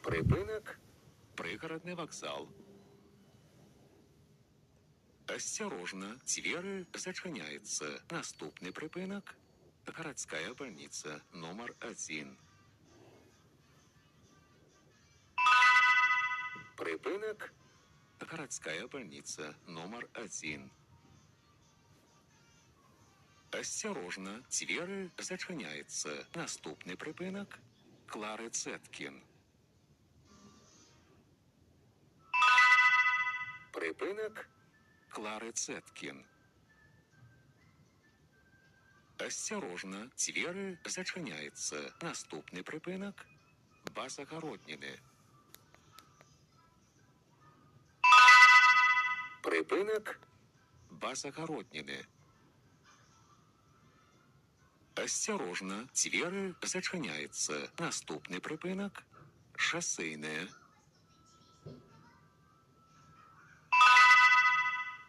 Припинок. Пригородний вокзал. Осторожно, двери зачиняются. Наступний припинок. Городская больница номер 1. Припинок. Городская больница номер 1. Осторожно, двери зачиняются. Наступний припинок. Клары Цеткін. Припинок. Клары Цеткін. Осторожно, двери зачиняются. Наступний припинок. Басогородніни. Припинок. Басогородніни. Осторожно, двери зачиняются. Наступний припинок. Шосейне.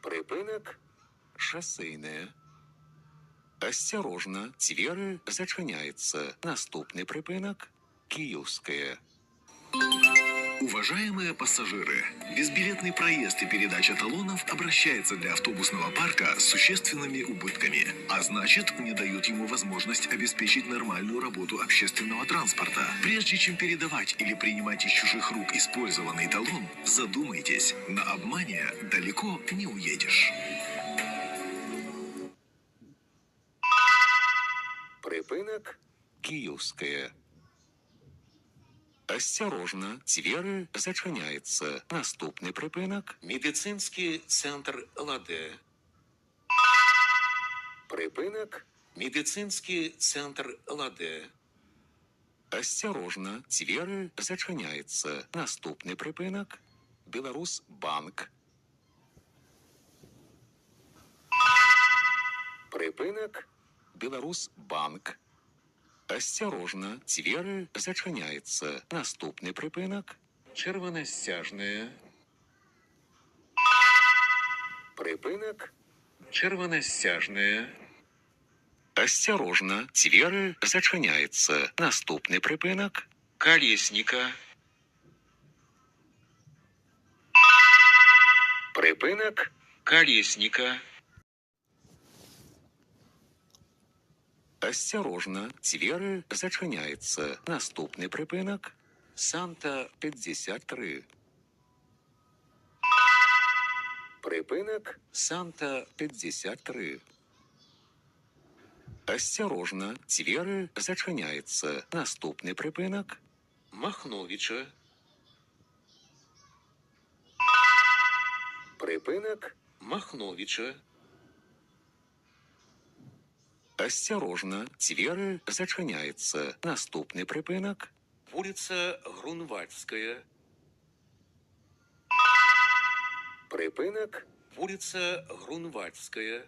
Припинок. Шосейне. Осторожно, двери зачиняются. Наступний припинок. Киевская. Уважаемые пассажиры, безбилетный проезд и передача талонов обращается для автобусного парка с существенными убытками, а значит, не дают ему возможность обеспечить нормальную работу общественного транспорта. Прежде чем передавать или принимать из чужих рук использованный талон, задумайтесь, на обмане далеко не уедешь. Припинок. Киевская. Осторожно, двери зачиняются. Наступний припинок. Медицинский центр Ладе. Припинок. Медицинский центр Ладе. Осторожно, двери зачиняются. Наступний припинок. Беларусьбанк. Припинок. Беларусьбанк. Осторожно, двери зачиняются. Наступний припинок. Червоностяжне. Припинок. Червоностяжне. Осторожно, двери зачиняются. Наступний припинок. Колесника. Припинок. Колесника. Осторожно, двери зачиняются. Наступний припинок. Санта-53. Припинок. Санта-53. Осторожно, двери зачиняются. Наступний припинок. Махновича. Припинок. Махновича. Осторожно, двери зачиняются. Наступний припинок. Вулиця Грунвальдська. Припинок. Вулиця Грунвальдська.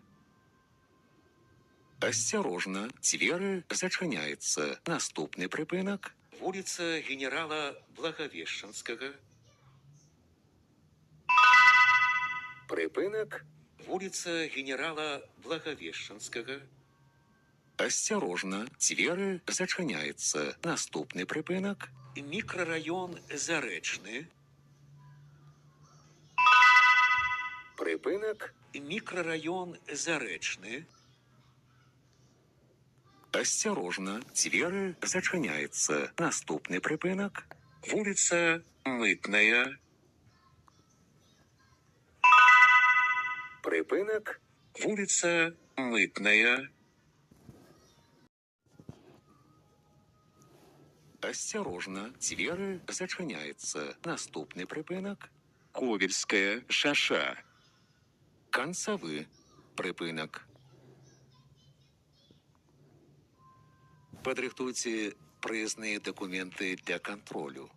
Осторожно, двери зачиняются. Наступний припинок. Вулиця генерала Благовещенського. Припинок. Вулиця генерала Благовещенського. Осторожно, двери зачиняются. Наступний припинок. Мікрорайон Заречний. Припинок. Мікрорайон Заречний. Осторожно, двери зачиняются. Наступний припинок. Вулиця Митная. Припинок. Вулиця Митная. Осторожно, двери зачиняются. Наступний припинок. Ковельская шаша. Концовый припинок. Подрыхтуйте проездные документы для контролю.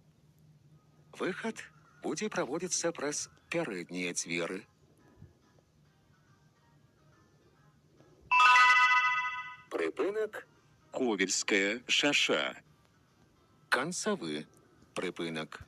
Выход будет проводиться праз передние двери. Припинок. Ковельская шаша. Концовый припинок.